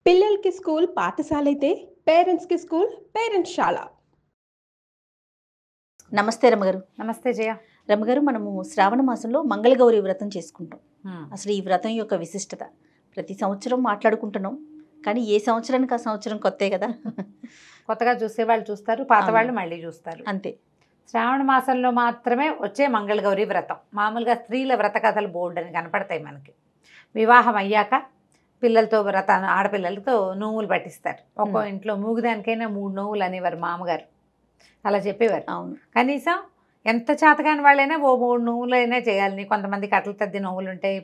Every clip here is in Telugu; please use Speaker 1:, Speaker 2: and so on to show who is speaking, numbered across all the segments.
Speaker 1: పిల్లలకి స్కూల్ పాఠశాలైతే పేరెంట్స్‌కి స్కూల్ పేరెంట్స్‌శాల.
Speaker 2: నమస్తే రమగారు.
Speaker 3: నమస్తే జయ.
Speaker 2: రమగారు, మనము శ్రావణ మాసంలో మంగళగౌరి వ్రతం చేసుకుంటాం. అసలు ఈ వ్రతం యొక్క విశిష్టత ప్రతి సంవత్సరం మాట్లాడుకుంటున్నాం, కానీ ఏ సంవత్సరానికి ఆ సంవత్సరం కొత్తే కదా.
Speaker 3: కొత్తగా చూసేవాళ్ళు చూస్తారు, పాత వాళ్ళు మళ్ళీ చూస్తారు,
Speaker 2: అంతే.
Speaker 3: శ్రావణ మాసంలో మాత్రమే వచ్చే మంగళగౌరి వ్రతం. మామూలుగా స్త్రీల వ్రత కథలు బోల్డ్ అని కనపడతాయి మనకి. వివాహం అయ్యాక పిల్లలతో ఆడపిల్లలతో నోవులు పట్టిస్తారు. ఒక్కో ఇంట్లో మూగుదానికైనా 3 నోవులు అనేవారు మామగారు, అలా చెప్పేవారు.
Speaker 2: అవును,
Speaker 3: కనీసం ఎంత చేతకాని వాళ్ళైనా ఓ 3 నోవులైనా చేయాలని. కొంతమంది కట్టలు తద్ది నోవులు ఉంటాయి,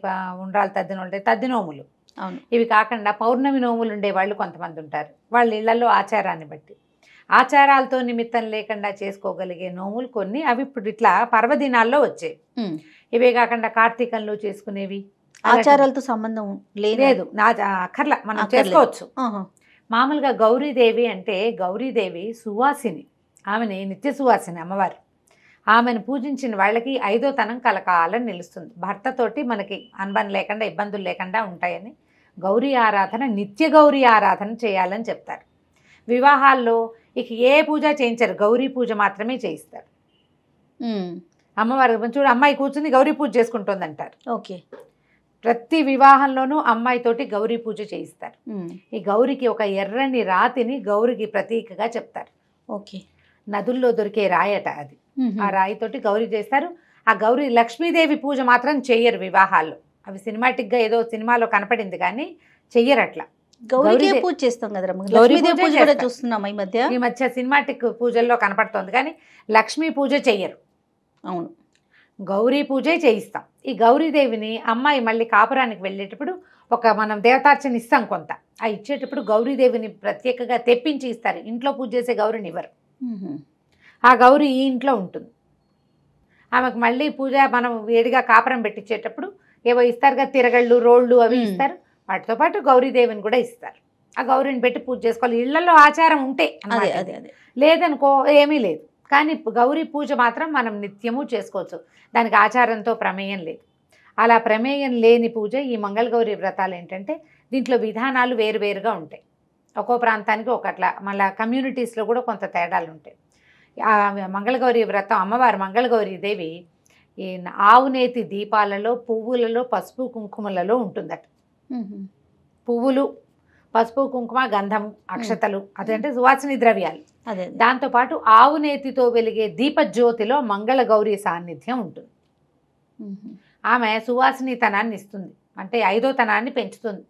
Speaker 3: ఉండ్రాలు తద్ది నోవులు ఉంటాయి, తద్ది నోములు.
Speaker 2: అవును.
Speaker 3: ఇవి కాకుండా పౌర్ణమి నోములు ఉండేవాళ్ళు కొంతమంది ఉంటారు. వాళ్ళ ఇళ్లలో ఆచారాన్ని బట్టి, ఆచారాలతో నిమిత్తం లేకుండా చేసుకోగలిగే నోములు కొన్ని. అవి ఇప్పుడు ఇట్లా పర్వదినాల్లో వచ్చేవి. ఇవే కాకుండా కార్తీకంలో చేసుకునేవి.
Speaker 2: ఆచారాలతో సంబంధం లేదు,
Speaker 3: నా అక్కర్లా, మనం చేసుకోవచ్చు. మామూలుగా గౌరీదేవి అంటే, గౌరీదేవి సువాసిని, ఆమెని నిత్య సువాసిని అమ్మవారు. ఆమెను పూజించిన వాళ్ళకి 5వ తనం కలకాలం నిలుస్తుంది. భర్తతోటి మనకి అనుబంధం లేకుండా, ఇబ్బందులు లేకుండా ఉంటాయని గౌరీ ఆరాధన, నిత్య గౌరీ ఆరాధన చేయాలని చెప్తారు. వివాహాల్లో ఇక ఏ పూజ చేయించారు, గౌరీ పూజ మాత్రమే చేయిస్తారు. అమ్మవారు చూడు, అమ్మాయి కూర్చుని గౌరీ పూజ చేసుకుంటుంది అంటారు.
Speaker 2: ఓకే.
Speaker 3: ప్రతి వివాహంలోనూ అమ్మాయితోటి గౌరీ పూజ చేయిస్తారు. ఈ గౌరికి ఒక ఎర్రని రాతిని గౌరికి ప్రతీకగా చెప్తారు.
Speaker 2: ఓకే.
Speaker 3: నదుల్లో దొరికే రాయట అది. ఆ రాయితోటి గౌరీ చేస్తారు. ఆ గౌరీ లక్ష్మీదేవి పూజ మాత్రం చెయ్యరు వివాహాల్లో. అవి సినిమాటిక్గా ఏదో సినిమాలో కనపడింది కానీ చెయ్యరు అట్లా.
Speaker 2: గౌరీ పూజ చేస్తాం కదా, లక్ష్మీదేవి పూజ కూడా చూస్తున్నాం ఈ
Speaker 3: మధ్య సినిమాటిక్ పూజల్లో కనపడుతోంది కానీ లక్ష్మీ పూజ చెయ్యరు.
Speaker 2: అవును,
Speaker 3: గౌరీ పూజే చేయిస్తాం. ఈ గౌరీదేవిని అమ్మాయి మళ్ళీ కాపురానికి వెళ్ళేటప్పుడు మనం దేవతార్చన ఇస్తాం కొంత. ఆ ఇచ్చేటప్పుడు గౌరీదేవిని ప్రత్యేకంగా తెప్పించి ఇస్తారు. ఇంట్లో పూజ చేసే గౌరిని ఇవ్వరు. ఆ గౌరీ ఈ ఇంట్లో ఉంటుంది. ఆమెకు మళ్ళీ పూజ మనం వేడిగా కాపురం పెట్టించేటప్పుడు ఏవో ఇస్తారు కదా, తిరగళ్ళు, రోళ్ళు అవి ఇస్తారు. వాటితో పాటు గౌరీదేవిని కూడా ఇస్తారు. ఆ గౌరీని పెట్టి పూజ చేసుకోవాలి. ఇళ్లలో ఆచారం ఉంటే, లేదనుకో ఏమీ లేదు. కానీ గౌరీ పూజ మాత్రం మనం నిత్యము చేసుకోవచ్చు. దానికి ఆచారంతో ప్రమేయం లేదు. అలా ప్రమేయం లేని పూజ ఈ మంగళగౌరి వ్రతాలు ఏంటంటే, దీంట్లో విధానాలు వేరువేరుగా ఉంటాయి. ఒక్కో ప్రాంతానికి ఒకట్లా, మళ్ళీ కమ్యూనిటీస్లో కూడా కొంత తేడాలు ఉంటాయి. ఆ మంగళగౌరి వ్రతం, అమ్మవారు మంగళగౌరీ దేవి ఈ ఆవునేతి దీపాలలో, పువ్వులలో, పసుపు కుంకుమలలో ఉంటుందట. పువ్వులు, పసుపు కుంకుమ, గంధం, అక్షతలు, అదంటే సువాసిని ద్రవ్యాలు. దాంతోపాటు ఆవునేతితో వెలిగే దీపజ్యోతిలో మంగళగౌరి సాన్నిధ్యం ఉంటుంది. ఆమె సువాసినితనాన్ని ఇస్తుంది, అంటే 5వ తనాన్ని పెంచుతుంది.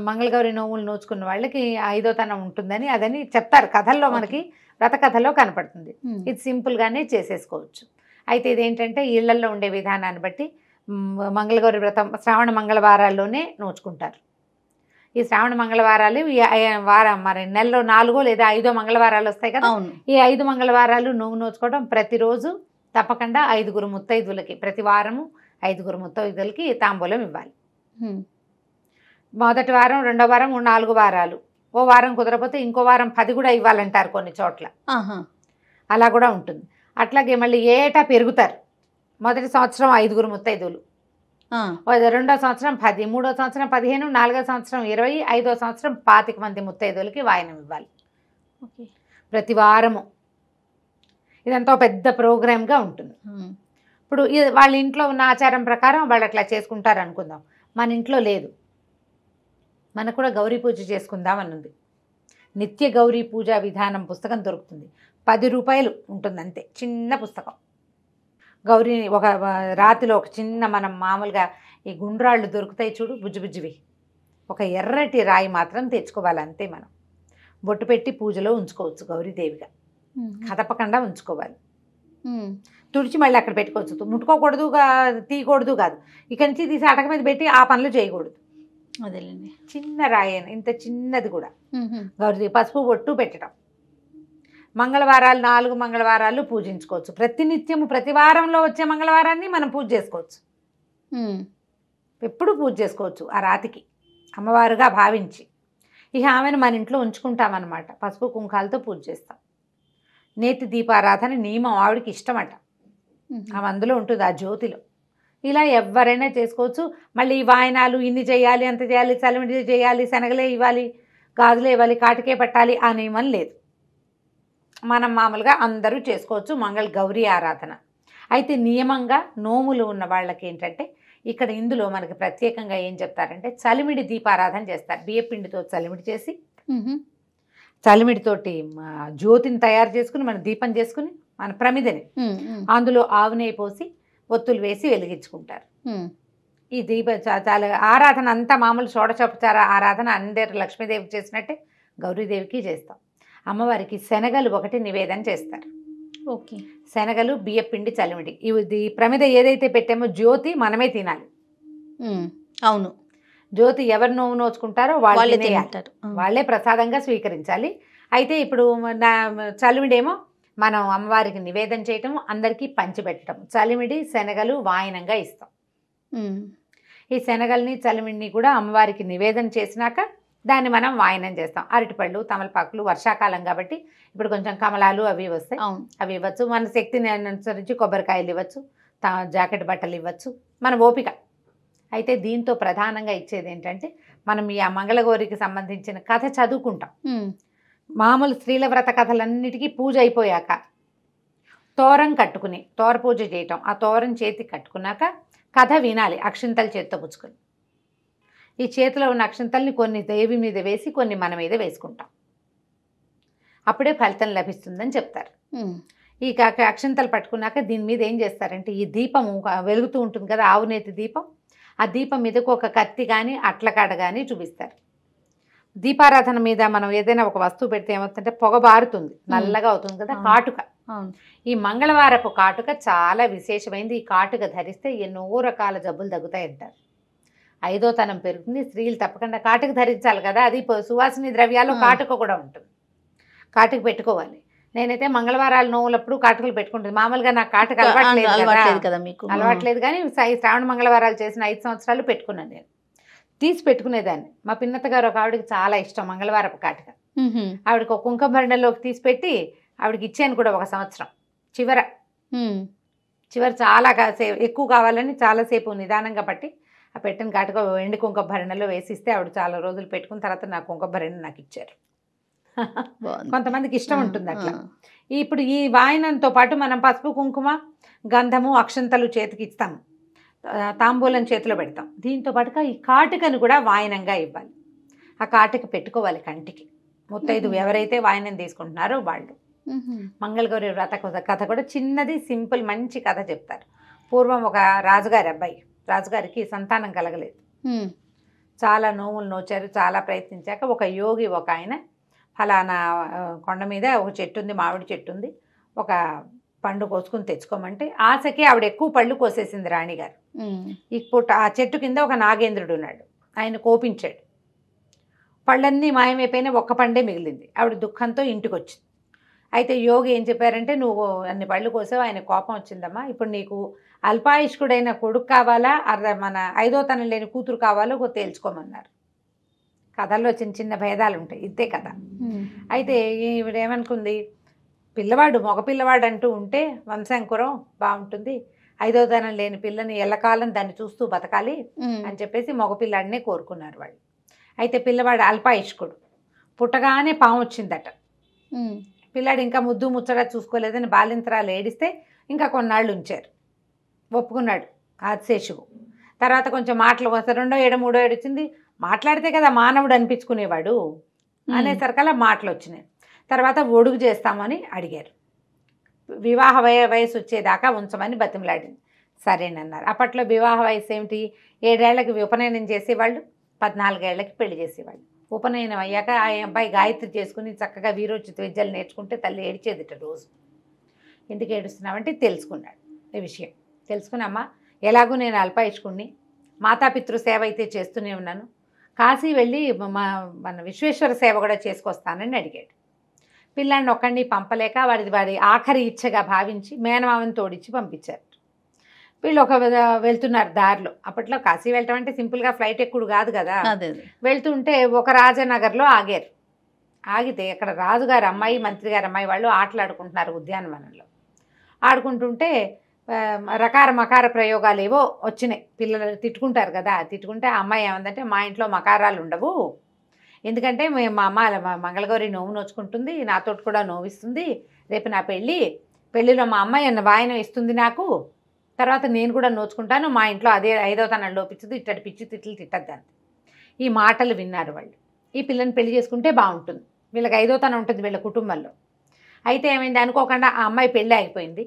Speaker 3: మంగళగౌరి నోములు నోచుకున్న వాళ్ళకి 5వ తనం ఉంటుందని అదని చెప్తారు కథల్లో, మనకి వ్రత కథలో కనపడుతుంది. ఇది సింపుల్గానే చేసేసుకోవచ్చు. అయితే ఇదేంటంటే ఇళ్లల్లో ఉండే విధానాన్ని బట్టి మంగళగౌరి వ్రతం శ్రావణ మంగళవారాల్లోనే నోచుకుంటారు. ఈ శ్రావణ మంగళవారాలు మరి నెలలో 4 లేదా 5 మంగళవారాలు వస్తాయి కదా. ఈ 5 మంగళవారాలు నోచుకోవడం, ప్రతిరోజు తప్పకుండా 5 ముత్తైదులకి, ప్రతి వారము 5 ముత్తైదులకి తాంబూలం ఇవ్వాలి. మొదటి వారం, 2వ వారం, 4 వారాలు, ఓ వారం కుదరపోతే ఇంకో వారం 10 కూడా ఇవ్వాలంటారు కొన్ని చోట్ల. అలా కూడా ఉంటుంది. అట్లాగే మళ్ళీ ఏటా పెరుగుతారు. మొదటి సంవత్సరం 5 ముత్తైదులు, 2వ సంవత్సరం 10, 3వ సంవత్సరం 15, 4వ సంవత్సరం 20, 5వ సంవత్సరం 25 మంది ముత్తైదులకి వాయనం ఇవ్వాలి ప్రతి వారము. ఇదంతా పెద్ద ప్రోగ్రామ్గా ఉంటుంది. ఇప్పుడు వాళ్ళ ఇంట్లో ఉన్న ఆచారం ప్రకారం వాళ్ళు అట్లా చేసుకుంటారు అనుకుందాం. మన ఇంట్లో లేదు, మనకు కూడా గౌరీ పూజ చేసుకుందాం అని ఉంది. నిత్య గౌరీ పూజా విధానం పుస్తకం దొరుకుతుంది. 10 రూపాయలు ఉంటుంది అంతే, చిన్న పుస్తకం. గౌరీని ఒక రాతిలో ఒక చిన్న, మనం మామూలుగా ఈ గుండ్రాళ్ళు దొరుకుతాయి చూడు, బుజ్జిబుజ్జివి, ఒక ఎర్రటి రాయి మాత్రం తెచ్చుకోవాలి అంతే. మనం బొట్టు పెట్టి పూజలో ఉంచుకోవచ్చు గౌరీదేవిగా, కదపకుండా ఉంచుకోవాలి. తుడిచి మళ్ళీ అక్కడ పెట్టుకోవచ్చు. ముట్టుకోకూడదు, తీయకూడదు కాదు, ఇక్కడి నుంచి తీసి అటక మీద పెట్టి ఆ పనులు చేయకూడదు.
Speaker 2: అదేలేండి,
Speaker 3: చిన్న రాయి, ఇంత చిన్నది కూడా గౌరీదేవి. పసుపు బొట్టు పెట్టడం. మంగళవారాలు 4 మంగళవారాలు పూజించుకోవచ్చు. ప్రతినిత్యము ప్రతి వారంలో వచ్చే మంగళవారాన్ని మనం పూజ చేసుకోవచ్చు. ఎప్పుడు పూజ చేసుకోవచ్చు ఆ రాతికి, అమ్మవారుగా భావించి. ఇక ఆమెను మన ఇంట్లో ఉంచుకుంటామన్నమాట. పసుపు కుంకాలతో పూజ చేస్తాం. నేతి దీపారాధన నియమం ఆవిడకి ఇష్టమట. ఆమె అందులో ఉంటుంది, ఆ జ్యోతిలో. ఇలా ఎవరైనా చేసుకోవచ్చు. మళ్ళీ ఈ వాయనాలు ఇన్ని చేయాలి, అంత చేయాలి, చలిమిడి చేయాలి, శనగలే ఇవ్వాలి, గాజులే ఇవ్వాలి, కాటికే పెట్టాలి ఆ నియమం లేదు. మనం మామూలుగా అందరూ చేసుకోవచ్చు మంగళ గౌరీ ఆరాధన. అయితే నియమంగా నోములు ఉన్న వాళ్ళకి ఏంటంటే ఇక్కడ ఇందులో మనకి ప్రత్యేకంగా ఏం చెప్తారంటే చలిమిడి దీపారాధన చేస్తారు. బియ్యపిండితో చలిమిడి చేసి చలిమిడితోటి జ్యోతిని తయారు చేసుకుని మన దీపం చేసుకుని మన ప్రమిదని అందులో ఆవు నెయ్యి పోసి ఒత్తులు వేసి వెలిగించుకుంటారు. ఈ దీప చాలా ఆరాధన అంతా మామూలు షోడశోపచార ఆరాధన అందరు లక్ష్మీదేవికి చేసినట్టే గౌరీదేవికి చేస్తాం. అమ్మవారికి శనగలు ఒకటి నివేదన చేస్తారు.
Speaker 2: ఓకే.
Speaker 3: శనగలు, బియ్యపిండి, చలిమిడి ఇవి ప్రమిద ఏదైతే పెట్టామో జ్యోతి మనమే తినాలి.
Speaker 2: అవును.
Speaker 3: జ్యోతి ఎవరు నోవు నోచుకుంటారో వాళ్ళే
Speaker 2: తింటారు,
Speaker 3: వాళ్ళే ప్రసాదంగా స్వీకరించాలి. అయితే ఇప్పుడు చలిమిడేమో మనం అమ్మవారికి నివేదన చేయటం, అందరికీ పంచిపెట్టడం. చలిమిడి శనగలు వాయనంగా ఇస్తాం. ఈ శనగల్ని చలిమిడిని కూడా అమ్మవారికి నివేదన చేసినాక దాన్ని మనం వాయనం చేస్తాం. అరటిపళ్ళు, తమలపాకులు, వర్షాకాలం కాబట్టి ఇప్పుడు కొంచెం కమలాలు అవి వస్తాయి, అవి ఇవ్వచ్చు. మన శక్తిని అనుసరించి కొబ్బరికాయలు ఇవ్వచ్చు, జాకెట్ బట్టలు ఇవ్వచ్చు, మన ఓపిక. అయితే దీంతో ప్రధానంగా ఇచ్చేది ఏంటంటే మనం ఈ మంగళగౌరికి సంబంధించిన కథ చదువుకుంటాం. మామూలు స్త్రీల వ్రత కథలన్నిటికీ పూజ అయిపోయాక తోరం కట్టుకుని తోర పూజ చేయటం, ఆ తోరం చేతికి కట్టుకున్నాక కథ వినాలి అక్షింతలు చేత్తో పుచ్చుకొని. ఈ చేతిలో ఉన్న అక్షింతల్ని కొన్ని దేవి మీద వేసి కొన్ని మన మీద వేసుకుంటాం. అప్పుడే ఫలితం లభిస్తుందని చెప్తారు. ఈ అక్షింతలు పట్టుకున్నాక దీని మీద ఏం చేస్తారంటే ఈ దీపము వెలుగుతూ ఉంటుంది కదా, ఆవునేతి దీపం, ఆ దీపం మీదకు ఒక కత్తి కానీ అట్లకాడ కానీ చూపిస్తారు. దీపారాధన మీద మనం ఏదైనా ఒక వస్తువు పెడితే ఏమవుతుందంటే పొగ బారుతుంది, నల్లగా అవుతుంది కదా, కాటుక. ఈ మంగళవారపు కాటుక చాలా విశేషమైంది. ఈ కాటుక ధరిస్తే ఎన్నో రకాల జబ్బులు తగ్గుతాయి అంటారు. 5వ తనం పెరుగుతుంది. స్త్రీలు తప్పకుండా కాటుక ధరించాలి కదా, అది సువాసిని ద్రవ్యాలు కాటుక కూడా ఉంటుంది. కాటుక పెట్టుకోవాలి. నేనైతే మంగళవారాలు నోవులప్పుడు కాటుకలు పెట్టుకుంటుంది. మామూలుగా నాకు కాటుక అలవాట్లేదు కదా, మీకు అలవాట్లేదు. కానీ శ్రావణ మంగళవారాలు చేసిన 5 సంవత్సరాలు పెట్టుకున్నాను. నేను తీసి పెట్టుకునేదాన్ని. మా పిన్నత్త గారు ఒక ఆవిడకి చాలా ఇష్టం మంగళవారపు కాటుక. ఆవిడకి ఒక కుంకుమ భరణలోకి తీసి పెట్టి ఆవిడకి ఇచ్చాను కూడా ఒక సంవత్సరం. చివర చాలా ఎక్కువ కావాలని చాలాసేపు నిదానంగా పట్టి ఆ పెట్టిన కాటుక ఎండి కుంకుమ భరణలో వేసిస్తే ఆవిడ చాలా రోజులు పెట్టుకున్న తర్వాత నా కుంకుమ భరణ నాకు ఇచ్చారు. కొంతమందికి ఇష్టం ఉంటుంది అట్లా. ఇప్పుడు ఈ వాయనంతో పాటు మనం పసుపు, కుంకుమ, గంధము, అక్షంతలు చేతికి ఇస్తాము, తాంబూలం చేతిలో పెడతాం. దీంతో పాటుగా ఈ కాటుకను కూడా వాయనంగా ఇవ్వాలి. ఆ కాటుక పెట్టుకోవాలి కంటికి. ముత్తైదు ఎవరైతే వాయనం తీసుకుంటున్నారో వాళ్ళు. మంగళగౌరి వ్రత కథ కూడా చిన్నది, సింపుల్, మంచి కథ చెప్తారు. పూర్వం ఒక రాజుగారి అబ్బాయి, రాజుగారికి సంతానం కలగలేదు. చాలా నోములు నోచారు, చాలా ప్రయత్నించాక ఒక యోగి ఒక ఆయన ఫలానా కొండ మీద ఒక చెట్టు ఉంది, మామిడి చెట్టు ఉంది, ఒక పండు కోసుకుని తెచ్చుకోమంటే ఆశకి ఆవిడ ఎక్కువ పళ్ళు కోసేసింది రాణిగారు. ఇప్పుడు ఆ చెట్టు కింద ఒక నాగేంద్రుడు ఉన్నాడు. ఆయన కోపించాడు. పళ్ళన్నీ మాయమైపోయినా ఒక్క పండే మిగిలింది. ఆవిడ దుఃఖంతో ఇంటికి వచ్చింది. అయితే యోగి ఏం చెప్పారంటే, నువ్వు అన్ని పళ్ళు కోసావు, ఆయన కోపం వచ్చిందమ్మా, ఇప్పుడు నీకు అల్పాయుష్కుడైన కొడుకు కావాలా, మన 5వ తనం లేని కూతురు కావాలో తేల్చుకోమన్నారు. కథల్లో చిన్న చిన్న భేదాలు ఉంటాయి, ఇంతే కథ. అయితే ఈవిడ ఏమనుకుంది, పిల్లవాడు మగ పిల్లవాడు అంటూ ఉంటే వంశాంకురం బాగుంటుంది, 5వ తనం లేని పిల్లని ఎల్లకాలం దాన్ని చూస్తూ బతకాలి అని చెప్పేసి మగపిల్లాడినే కోరుకున్నారు వాళ్ళు. అయితే పిల్లవాడు అల్పాయుష్కుడు, పుట్టగానే పాము వచ్చిందట. పిల్లాడు ఇంకా ముద్దు ముచ్చగా చూసుకోలేదని బాలింతరాలు ఏడిస్తే ఇంకా కొన్నాళ్ళు ఉంచారు. ఒప్పుకున్నాడు ఆదిశేషువు. తర్వాత కొంచెం మాటలు వస్తే 2వ ఏడు 3వ ఏడు వచ్చింది. మాట్లాడితే కదా మానవుడు అనిపించుకునేవాడు అనేసరికల్లా మాటలు వచ్చినాయి. తర్వాత ఒడుగు చేస్తామని అడిగారు. వివాహ వయసు వచ్చేదాకా ఉంచమని బతిమలాడింది. సరేనన్నారు. అప్పట్లో వివాహ వయసు ఏమిటి, 7 ఏళ్లకి ఉపనయనం చేసేవాళ్ళు, 14 ఏళ్లకి పెళ్లి చేసేవాళ్ళు. ఉపనయనం అయ్యాక ఆ అబ్బాయి గాయత్రి చేసుకుని చక్కగా వీరోచిత విద్యలు నేర్చుకుంటే తల్లి ఏడిచేదిట రోజు. ఎందుకు ఏడుస్తున్నామంటే తెలుసుకున్నాడు ఈ విషయం. తెలుసుకుని, అమ్మ ఎలాగూ నేను అల్పాయుష్కుణ్ణి, మాతాపితృ సేవ అయితే చేస్తూనే ఉన్నాను, కాశీ వెళ్ళి మన విశ్వేశ్వర సేవ కూడా చేసుకొస్తానని అడిగాడు. పిల్లాడిని ఒక్కడిని పంపలేక వాడి ఆఖరి ఇచ్చగా భావించి మేనమామని తోడిచ్చి పంపించారు. వీళ్ళు వెళ్తున్నారు దారిలో. అప్పట్లో కాశీ వెళ్ళటం అంటే సింపుల్గా ఫ్లైట్ ఎక్కుడు కాదు కదా. వెళ్తుంటే ఒక రాజనగర్లో ఆగారు. ఆగితే అక్కడ రాజుగారి అమ్మాయి, మంత్రి గారి అమ్మాయి వాళ్ళు ఆటలాడుకుంటున్నారు ఉద్యానవనంలో. ఆడుకుంటుంటే రకార మకార ప్రయోగాలు ఏవో వచ్చినాయి. పిల్లలు తిట్టుకుంటారు కదా, తిట్టుకుంటే ఆ అమ్మాయి ఏమందంటే మా ఇంట్లో మకారాలు ఉండవు, ఎందుకంటే మా అమ్మ మంగళగౌరి నోవు నోచుకుంటుంది, నాతో కూడా నోవిస్తుంది, రేపు నా పెళ్ళిలో మా అమ్మాయి అన్న వాయనం ఇస్తుంది నాకు, తర్వాత నేను కూడా నోచుకుంటాను, మా ఇంట్లో అదే 5వ తనం లోపించదు, ఇట్టడి పిచ్చి తిట్లు తిట్టద్దని. ఈ మాటలు విన్నారు వాళ్ళు. ఈ పిల్లని పెళ్లి చేసుకుంటే బాగుంటుంది, వీళ్ళకి 5వ తనం ఉంటుంది వీళ్ళ కుటుంబంలో. అయితే ఏమైంది, అనుకోకుండా ఆ అమ్మాయి పెళ్ళి ఆగిపోయింది.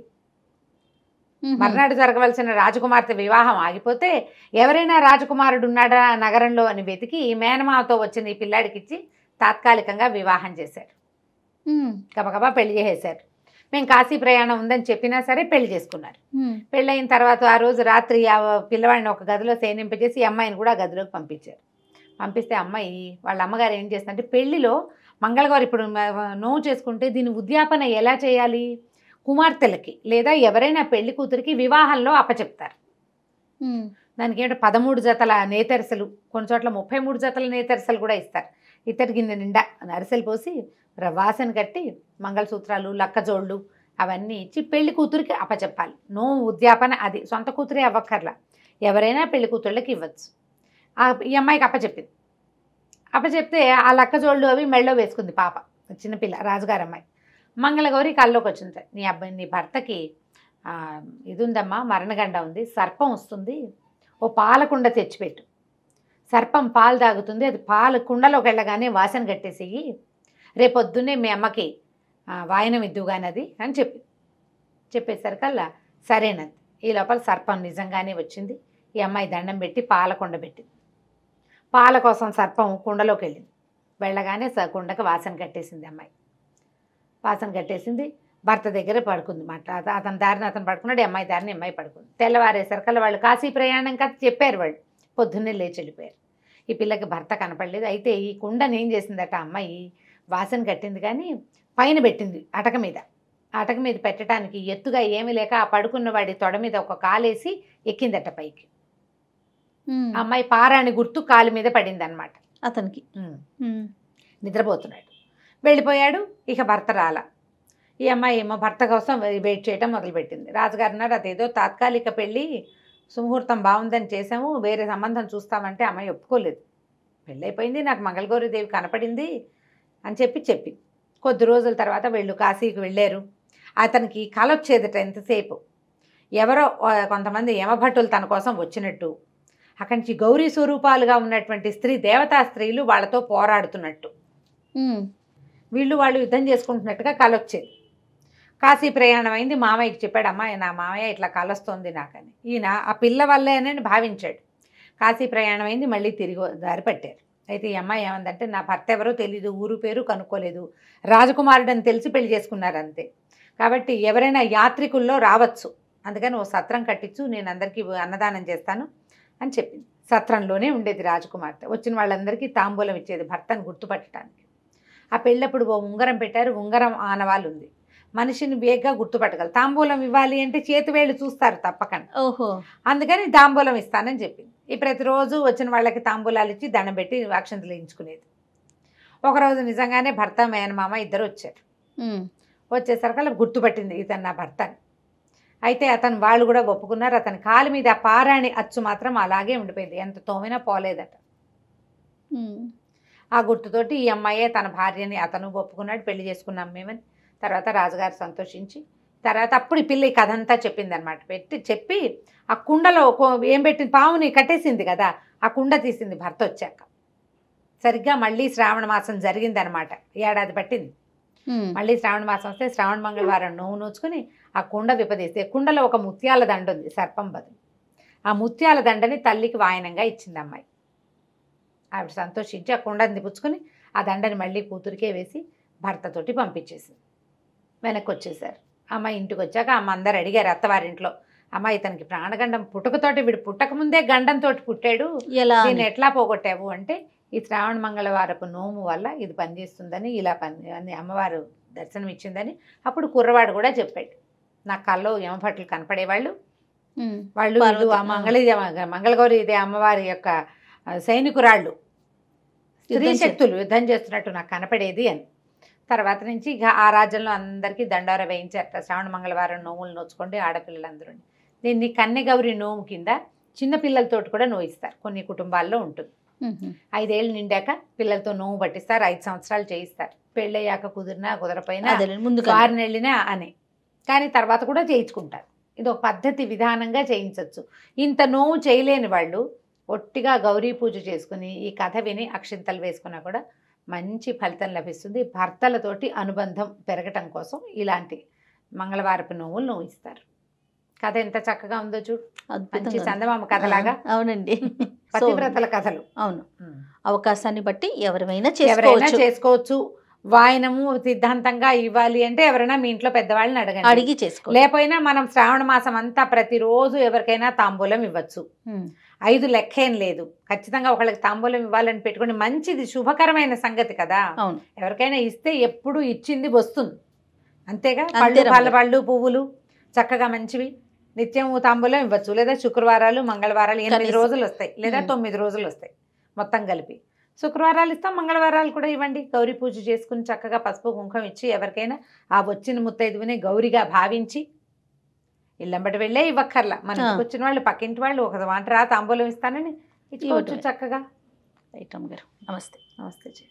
Speaker 3: మర్నాడు జరగవలసిన రాజకుమార్తె వివాహం ఆగిపోతే ఎవరైనా రాజకుమారుడు ఉన్నాడా నగరంలో అని వెతికి ఈ మేనమావతో వచ్చిన ఈ పిల్లాడికి ఇచ్చి తాత్కాలికంగా వివాహం చేశారు. గబగబా పెళ్లి చేసేశారు. మేము కాశీ ప్రయాణం ఉందని చెప్పినా సరే పెళ్లి చేసుకున్నారు. పెళ్ళయిన తర్వాత ఆ రోజు రాత్రి ఆ పిల్లవాడిని ఒక గదిలో శయనింపజేసి ఈ అమ్మాయిని కూడా ఆ గదిలోకి పంపించారు. పంపిస్తే అమ్మాయి వాళ్ళ అమ్మగారు ఏం చేస్తుందంటే, పెళ్లిలో మంగళగారు ఇప్పుడు నోవు చేసుకుంటే దీని ఉద్యాపన ఎలా చేయాలి, కుమార్తెలకి లేదా ఎవరైనా పెళ్లి కూతురికి వివాహంలో అప్పచెప్తారు. దానికి ఏంటో 13 జతల నేతరసలు, కొన్ని చోట్ల 33 జతల నేతరసలు కూడా ఇస్తారు. ఇత్తడి గిన్నె నిండా అరిసెలు పోసి వాసన కట్టి మంగళసూత్రాలు లక్కజోళ్ళు అవన్నీ ఇచ్చి పెళ్లి కూతురికి అప్పచెప్పాలి. నో ఉద్యాపన అది సొంత కూతురే అవ్వక్కర్లా, ఎవరైనా పెళ్లి కూతుళ్ళకి ఇవ్వచ్చు. ఈ అమ్మాయికి అప్పచెప్పింది. అప్పచెప్తే ఆ లక్కజోళ్ళు అవి మెళ్ళో వేసుకుంది పాప, చిన్నపిల్ల రాజుగారు అమ్మాయి. మంగళగౌరి కల్లోకి వచ్చింది, నీ భర్తకి ఇది ఉందమ్మా, మరణగండ ఉంది, సర్పం వస్తుంది, ఓ పాలకుండ తెచ్చిపెట్టు, సర్పం పాలు తాగుతుంది, అది పాల కుండలోకి వెళ్ళగానే వాసన కట్టేసేయి, రేపొద్దున్నే మీ అమ్మకి వాయనం ఇద్దుగానది అని చెప్పేసరికల్లా సరేనది. ఈ లోపల సర్పం నిజంగానే వచ్చింది. ఈ అమ్మాయి దండం పెట్టి పాలకుండ పెట్టింది. పాల కోసం సర్పం కుండలోకి వెళ్ళింది. వెళ్ళగానే కుండకు వాసన కట్టేసింది అమ్మాయి. వాసన కట్టేసింది. భర్త దగ్గర పడుకుంది అతని దారిని అతను పడుకున్నాడు, అమ్మాయి దారిని అమ్మాయి పడుకుంది. తెల్లవారేసరికల్లా వాళ్ళు కాశీ ప్రయాణం కదా చెప్పారు. వాళ్ళు పొద్దున్నే లేచి వెళ్ళిపోయారు. ఈ పిల్లకి భర్త కనపడలేదు. అయితే ఈ కుండని ఏం చేసిందట అమ్మాయి, వాసన కట్టింది కానీ పైన పెట్టింది అటక మీద. అటక మీద పెట్టడానికి ఎత్తుగా ఏమీ లేక ఆ పడుకున్న వాడి తొడ మీద ఒక కాలేసి ఎక్కిందట పైకి. అమ్మాయి పారాని గుర్తు కాలు మీద పడింది అనమాట.
Speaker 2: అతనికి
Speaker 3: నిద్రపోతున్నాడు, వెళ్ళిపోయాడు. ఇక భర్త రాలా. ఈ అమ్మాయి ఏమో భర్త కోసం వెయిట్ చేయడం మొదలుపెట్టింది. రాజుగారు అన్నారు, అదేదో తాత్కాలిక పెళ్ళి, సుముహూర్తం బాగుందని చేసాము, వేరే సంబంధం చూస్తామంటే అమ్మాయి ఒప్పుకోలేదు. పెళ్ళైపోయింది, నాకు మంగళగౌరీదేవి కనపడింది అని చెప్పింది. కొద్ది రోజుల తర్వాత వీళ్ళు కాశీకి వెళ్ళారు. అతనికి కల వచ్చేదట ఎంతసేపు, ఎవరో కొంతమంది యమభట్టులు తన కోసం వచ్చినట్టు, అక్కడి నుంచి గౌరీ స్వరూపాలుగా ఉన్నటువంటి దేవతా స్త్రీలు వాళ్ళతో పోరాడుతున్నట్టు, వాళ్ళు యుద్ధం చేసుకుంటున్నట్టుగా కల వచ్చేది. కాశీ ప్రయాణం అయింది. మామయ్యకి చెప్పాడు, అమ్మాయి నా మామయ్య ఇట్లా కలొస్తోంది నాకని. ఈయన ఆ పిల్ల వల్లేనని భావించాడు. కాశీ ప్రయాణం అయింది, మళ్ళీ తిరిగి దారి పట్టారు. అయితే ఈ అమ్మాయి ఏమందంటే, నా భర్త ఎవరో తెలీదు, ఊరు పేరు కనుక్కోలేదు, రాజకుమారుడు అని తెలిసి పెళ్లి చేసుకున్నారు అంతే, కాబట్టి ఎవరైనా యాత్రికుల్లో రావచ్చు, అందుకని ఓ సత్రం కట్టించు, నేను అందరికీ అన్నదానం చేస్తాను అని చెప్పింది. సత్రంలోనే ఉండేది రాజకుమార్తె. వచ్చిన వాళ్ళందరికీ తాంబూలం ఇచ్చేది భర్తను గుర్తుపట్టడానికి. ఆ పెళ్ళప్పుడు ఓ ఉంగరం పెట్టారు. ఉంగరం ఆనవాళ్ళు ఉంది. మనిషిని వేగంగా గుర్తుపట్టగలరు. తాంబూలం ఇవ్వాలి అంటే చేతి వేళ్ళు చూస్తారు తప్పకుండా.
Speaker 2: ఓహో,
Speaker 3: అందుకని తాంబూలం ఇస్తానని చెప్పింది. ఈ ప్రతిరోజు వచ్చిన వాళ్ళకి తాంబూలాలు ఇచ్చి దండం పెట్టి అక్షంతలు వేయించుకునేది. ఒకరోజు నిజంగానే భర్త మేనమామ ఇద్దరు వచ్చారు. వచ్చేసరికి అలా గుర్తుపట్టింది, ఇతను నా భర్త అని. అయితే వాళ్ళు కూడా ఒప్పుకున్నారు. అతని కాలు మీద పారాణి అచ్చు మాత్రం అలాగే ఉండిపోయింది, ఎంత తోమినా పోలేదట. ఆ గుర్తుతోటి ఈ అమ్మాయే తన భార్యని అతను ఒప్పుకున్నాడు, పెళ్లి చేసుకున్నాం మేమని. తర్వాత రాజుగారు సంతోషించి తర్వాత అప్పుడు ఈ పిల్ల ఈ కథ అంతా చెప్పింది అనమాట. చెప్పి ఆ కుండలో ఏం పెట్టింది, పాముని కట్టేసింది కదా, ఆ కుండ తీసింది భర్త వచ్చాక. సరిగ్గా మళ్ళీ శ్రావణ మాసం జరిగిందనమాట, ఏడాది పట్టింది. మళ్ళీ శ్రావణ మాసం వస్తే శ్రావణ మంగళవారం నోవు నోచుకుని ఆ కుండ విపదీస్తే కుండలో ఒక ముత్యాల దండ ఉంది, సర్పం బదులు. ఆ ముత్యాల దండని తల్లికి వాయనంగా ఇచ్చింది అమ్మాయి. ఆవిడ సంతోషించి ఆ కుండని పుచ్చుకొని ఆ దండని మళ్ళీ కూతురికే వేసి భర్తతోటి పంపించేసింది. వెనక్కి వచ్చేసారు. అమ్మాయి ఇంటికి వచ్చాక అమ్మ అందరు అడిగారు అత్తవారింట్లో, అమ్మాయి ఇతనికి ప్రాణగండం పుట్టకతోటి, వీడు పుట్టకముందే గండంతో పుట్టాడు, దీన్ని ఎట్లా పోగొట్టావు అంటే, ఈ శ్రావణ మంగళవారపు నోము వల్ల ఇది పనిచేస్తుందని, ఇలా అని అమ్మవారు దర్శనం ఇచ్చిందని. అప్పుడు కుర్రవాడు కూడా చెప్పాడు, నా కల్లో యమభట్లు కనపడేవాళ్ళు, వాళ్ళు మంగళగౌరి ఇదే అమ్మవారి యొక్క సైనికురాళ్ళు, స్త్రీ శక్తులు యుద్ధం చేస్తున్నట్టు నాకు కనపడేది అని. తర్వాత నుంచి ఇక ఆ రాజ్యంలో అందరికీ దండోర వేయించారట, శ్రావణ మంగళవారం నోములు నోచుకోండి ఆడపిల్లలందరూ. దీన్ని కన్నె గౌరి నోము కింద చిన్నపిల్లలతోటి కూడా నోయిస్తారు, కొన్ని కుటుంబాల్లో ఉంటుంది. 5 ఏళ్ళు నిండాక పిల్లలతో నోము పట్టిస్తారు, 5 సంవత్సరాలు చేయిస్తారు. పెళ్ళయ్యాక కుదిరినా కుదరపోయినా
Speaker 2: ముందు
Speaker 3: 6 నెలలినా అనే, కానీ తర్వాత కూడా చేయించుకుంటారు. ఇది ఒక పద్ధతి విధానంగా చేయించవచ్చు. ఇంత నోము చేయలేని వాళ్ళు ఒట్టిగా గౌరీ పూజ చేసుకుని ఈ కథ విని అక్షింతలు వేసుకున్నా కూడా మంచి ఫలితం లభిస్తుంది. భర్తలతోటి అనుబంధం పెరగటం కోసం ఇలాంటి మంగళవారపు నోములు నోయిస్తారు. కథ ఎంత చక్కగా ఉందో చూడు, మంచి చందమామ కథలాగా.
Speaker 2: అవునండి,
Speaker 3: పతివ్రతల కథలు.
Speaker 2: అవును, అవకాశాన్ని బట్టి ఎవరైనా
Speaker 3: చేసుకోవచ్చు. వాయనము సిద్ధాంతంగా ఇవ్వాలి అంటే ఎవరైనా మీ ఇంట్లో పెద్దవాళ్ళని
Speaker 2: అడిగి చేసుకో,
Speaker 3: లేకపోయినా మనం శ్రావణ మాసం అంతా ప్రతిరోజు ఎవరికైనా తాంబూలం ఇవ్వచ్చు. 5 లెక్కేం లేదు, ఖచ్చితంగా ఒకళ్ళకి తాంబూలం ఇవ్వాలని పెట్టుకుని మంచిది, శుభకరమైన సంగతి కదా. ఎవరికైనా ఇస్తే ఎప్పుడు ఇచ్చింది వస్తుంది, అంతేగా. పళ్ళు పువ్వులు చక్కగా మంచివి నిత్యం తాంబూలం ఇవ్వచ్చు. లేదా శుక్రవారాలు మంగళవారాలు 8 రోజులు వస్తాయి, లేదా 9 రోజులు వస్తాయి మొత్తం కలిపి. శుక్రవారాలు ఇస్తాం, మంగళవారాలు కూడా ఇవ్వండి. గౌరీ పూజ చేసుకుని చక్కగా పసుపు కుంకుమ ఇచ్చి ఎవరికైనా ఆ వచ్చిన ముత్తైదువుని గౌరిగా భావించి ఇళ్ళంబటి వెళ్ళే ఇవ్వక్కర్లా. మనకి వచ్చిన వాళ్ళు పక్కింటి వాళ్ళు ఒక వంటరా తాంబూలం ఇస్తానని ఇచ్చుకోవచ్చు చక్కగా.
Speaker 2: రైట్ అమ్మగారు, నమస్తే.
Speaker 3: నమస్తే.